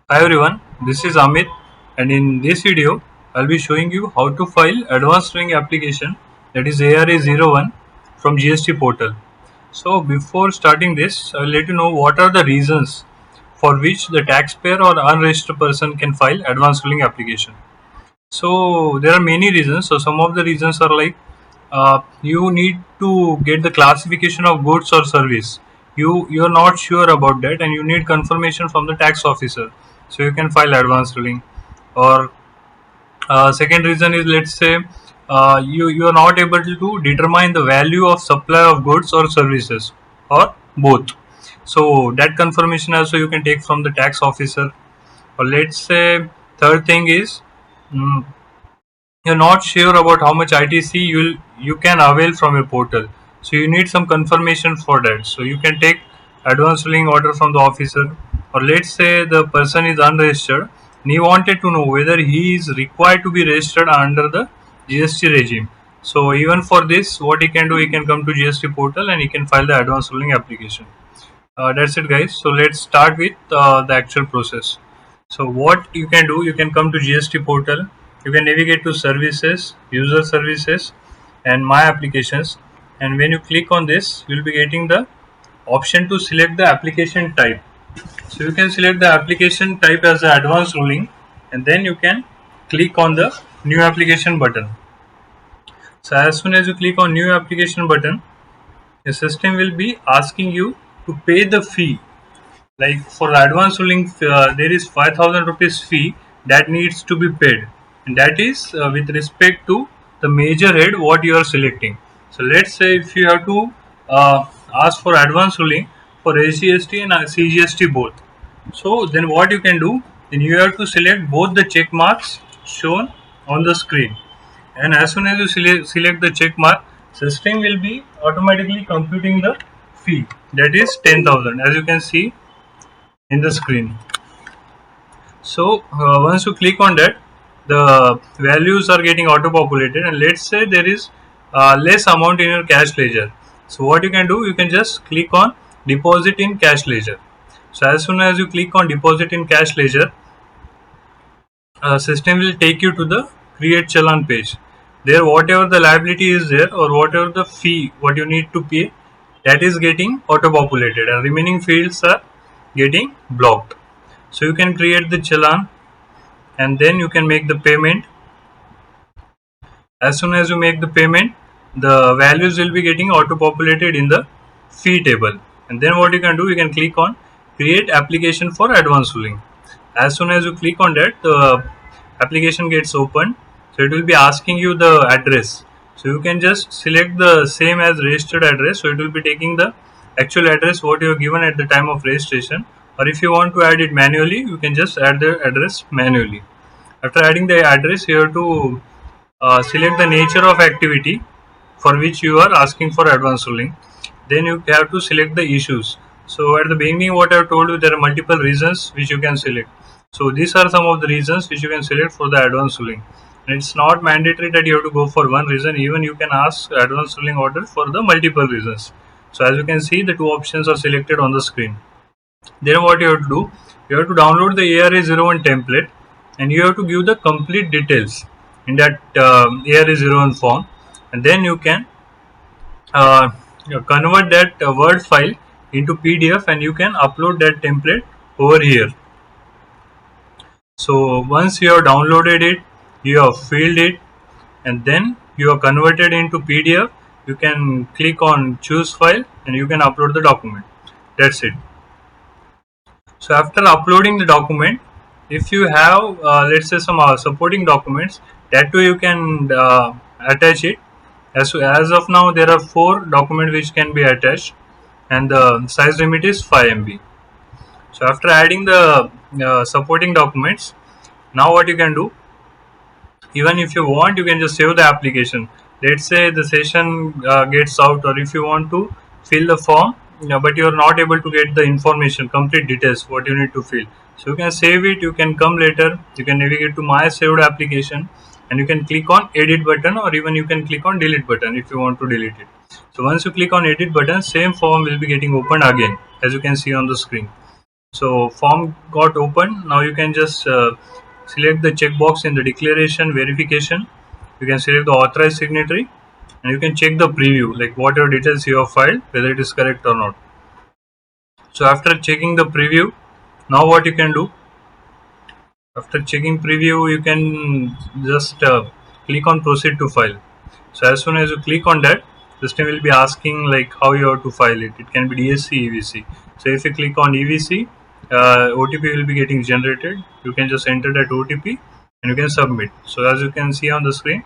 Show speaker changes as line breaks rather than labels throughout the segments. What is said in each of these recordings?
Hi everyone, this is Amit, and in this video I'll be showing you how to file advanced ring application, that is ARA01, from GST portal. So before starting this, I'll let you know what are the reasons for which the taxpayer or unregistered person can file advanced ruling application. So there are many reasons. So some of the reasons are like you need to get the classification of goods or service. You're not sure about that, and you need confirmation from the tax officer. So you can file advance ruling. Or second reason is, let's say you are not able to determine the value of supply of goods or services, or both. So that confirmation also you can take from the tax officer. Or let's say third thing is. mm, you're not sure about how much ITC you can avail from a portal. So you need some confirmation for that. So you can take advance ruling order from the officer. Or let's say the person is unregistered and he wanted to know whether he is required to be registered under the GST regime. So even for this, what he can do, he can come to GST portal and he can file the advance ruling application. That's it, guys. So let's start with the actual process. So what you can do, you can come to GST portal. You can navigate to services, user services, and my applications. And when you click on this, you'll be getting the option to select the application type. So you can select the application type as the advanced ruling, and then you can click on the new application button. So as soon as you click on new application button, the system will be asking you to pay the fee. Like for the advance ruling, there is 5,000 rupees fee that needs to be paid, and that is with respect to the major head what you are selecting. So let's say if you have to ask for advance ruling for SGST and CGST both. So then what you can do, then you have to select both the check marks shown on the screen, and as soon as you select the check mark, system will be automatically computing the fee, that is 10,000, as you can see in the screen. So once you click on that, the values are getting auto populated, and let's say there is less amount in your cash ledger. So what you can do, you can just click on deposit in cash ledger. So as soon as you click on deposit in cash ledger, system will take you to the create challan page. There whatever the liability is there, or whatever the fee what you need to pay, that is getting auto populated, and remaining fields are getting blocked. So you can create the challan, and then you can make the payment. As soon as you make the payment, the values will be getting auto populated in the fee table, and then what you can do, you can click on create application for advance ruling. As soon as you click on that, the application gets opened. So it will be asking you the address. So you can just select the same as registered address. So it will be taking the actual address what you have given at the time of registration, or if you want to add it manually, you can just add the address manually. After adding the address, you have to select the nature of activity for which you are asking for advance ruling. Then you have to select the issues. So at the beginning, what I have told you, there are multiple reasons which you can select. So these are some of the reasons which you can select for the advance ruling. And it's not mandatory that you have to go for one reason. Even you can ask advance ruling order for the multiple reasons. So as you can see, the two options are selected on the screen. Then what you have to do, you have to download the ARA01 template, and you have to give the complete details in that ARA01 form, and then you can uh, convert that Word file into PDF, and you can upload that template over here. So once you have downloaded it, you have filled it, and then you are converted into PDF, you can click on choose file and you can upload the document. That's it. So after uploading the document, if you have let's say some supporting documents, that too you can attach it. As of now, there are 4 documents which can be attached, and the size limit is 5 MB. So after adding the supporting documents, now what you can do, even if you want, you can just save the application. Let's say the session gets out, or if you want to fill the form, but you are not able to get the information, complete details what you need to fill, so you can save it. You can come later, you can navigate to my saved application, and you can click on edit button, or even you can click on delete button if you want to delete it. So once you click on edit button, same form will be getting opened again, as you can see on the screen. So form got opened. Now you can just select the checkbox in the declaration verification. You can select the authorized signatory, and you can check the preview, like whatever details you have filed, whether it is correct or not. So after checking the preview, now what you can do, after checking preview, you can just click on proceed to file. So as soon as you click on that, system will be asking like how you have to file it. It can be DSC, EVC. So if you click on EVC, OTP will be getting generated. You can just enter that OTP and you can submit. So as you can see on the screen,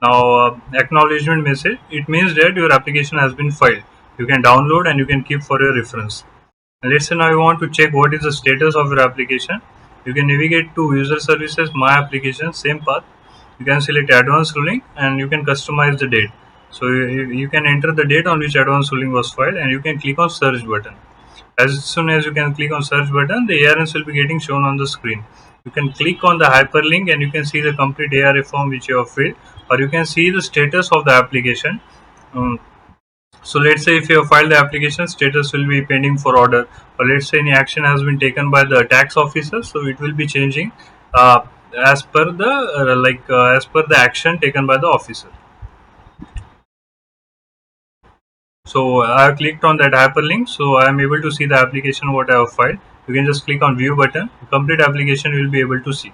now acknowledgement message. It means that your application has been filed. You can download and you can keep for your reference. Let's say now you want to check what is the status of your application. You can navigate to user services, my application, same path. You can select advanced ruling and you can customize the date. So you can enter the date on which advanced ruling was filed and you can click on search button. As soon as you can click on search button, the ARNs will be getting shown on the screen. You can click on the hyperlink and you can see the complete ARA form which you have filled, or you can see the status of the application. Um, so let's say if you have filed the application, status will be pending for order, or let's say any action has been taken by the tax officer, so it will be changing uh, as per the as per the action taken by the officer. So I have clicked on that hyperlink, so I am able to see the application what I have filed. You can just click on view button. The complete application you will be able to see.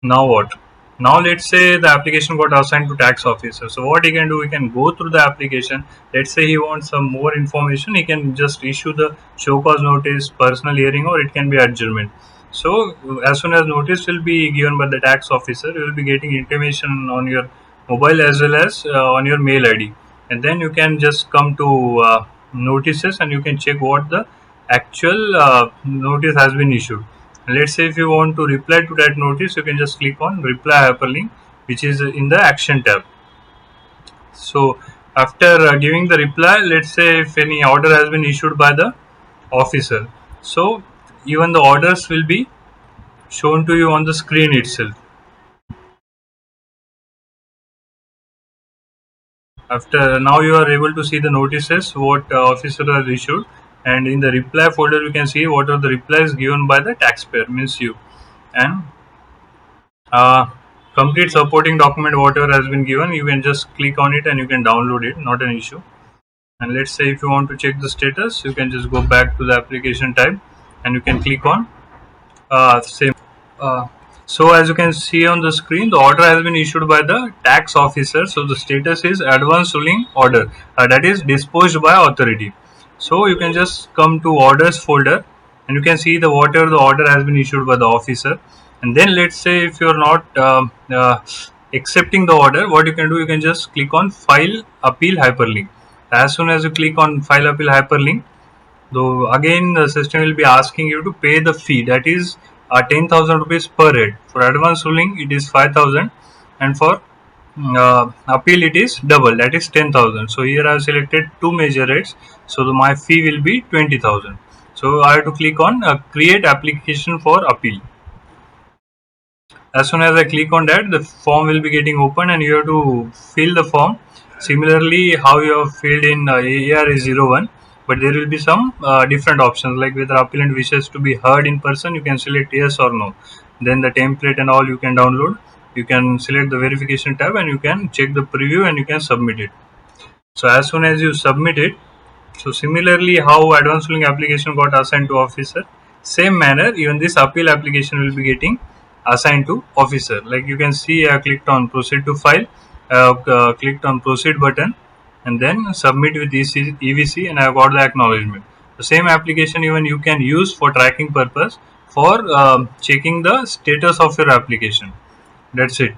Now what? Now let's say the application got assigned to tax officer. So what he can do, he can go through the application. Let's say he wants some more information, he can just issue the show cause notice, personal hearing, or it can be adjournment. So as soon as notice will be given by the tax officer, you will be getting intimation on your mobile as well as on your mail ID, and then you can just come to notices and you can check what the actual notice has been issued. Let's say if you want to reply to that notice, you can just click on reply hyperlink, which is in the action tab. So after giving the reply, let's say if any order has been issued by the officer, so even the orders will be shown to you on the screen itself. After now you are able to see the notices what officer has issued, and in the reply folder you can see what are the replies given by the taxpayer, means you, and uh, complete supporting document whatever has been given, you can just click on it and you can download it, not an issue. And let's say if you want to check the status, you can just go back to the application type and you can click on same. uh, so as you can see on the screen, the order has been issued by the tax officer, so the status is advance ruling order, that is disposed by authority. So you can just come to orders folder and you can see the whatever the order has been issued by the officer. And then let's say if you're not accepting the order, what you can do, you can just click on file appeal hyperlink. As soon as you click on file appeal hyperlink, though again the system will be asking you to pay the fee, that is 10,000 rupees per head. For advance ruling it is 5,000, and for appeal it is double, that is 10,000. So here I have selected two major rates, so my fee will be 20,000. So I have to click on create application for appeal. As soon as I click on that, the form will be getting open and you have to fill the form similarly how you have filled in ARA01, but there will be some different options, like whether applicant wishes to be heard in person, you can select yes or no. Then the template and all you can download. You can select the verification tab and you can check the preview and you can submit it. So as soon as you submit it, so similarly how advanced ruling application got assigned to officer, same manner even this appeal application will be getting assigned to officer. Like you can see, I clicked on proceed to file, clicked on proceed button, and then submit with EVC, and I got the acknowledgement. The same application even you can use for tracking purpose, for checking the status of your application. That's it.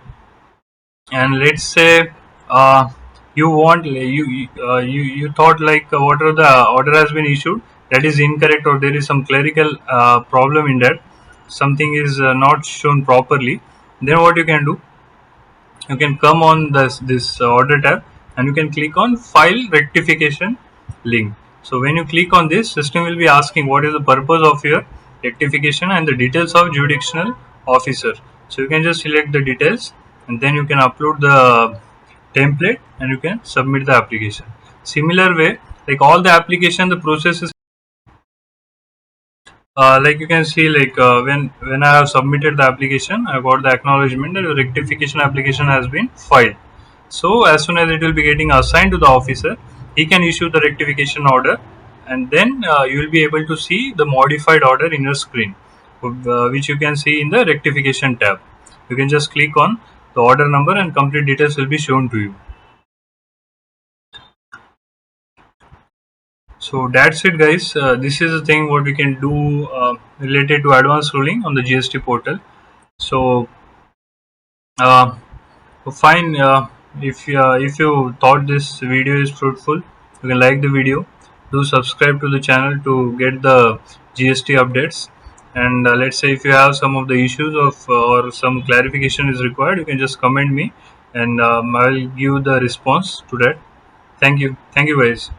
And let's say uh, you want you thought like whatever the order has been issued, that is incorrect, or there is some clerical problem in that, something is not shown properly. Then what you can do, you can come on this order tab and you can click on file rectification link. So when you click on this, system will be asking what is the purpose of your rectification and the details of jurisdictional officer. So you can just select the details and then you can upload the template and you can submit the application. Similar way, like all the application, the process is Like you can see, like when I have submitted the application, I got the acknowledgement that the rectification application has been filed. So as soon as it will be getting assigned to the officer, he can issue the rectification order, and then you will be able to see the modified order in your screen, which you can see in the rectification tab. You can just click on the order number and complete details will be shown to you. So that's it, guys. This is the thing what we can do related to advanced ruling on the GST portal. So uh, fine. If you thought this video is fruitful, you can like the video. Do subscribe to the channel to get the GST updates. And let's say if you have some of the issues of or some clarification is required, you can just comment me, and I will give the response to that. Thank you. Thank you, guys.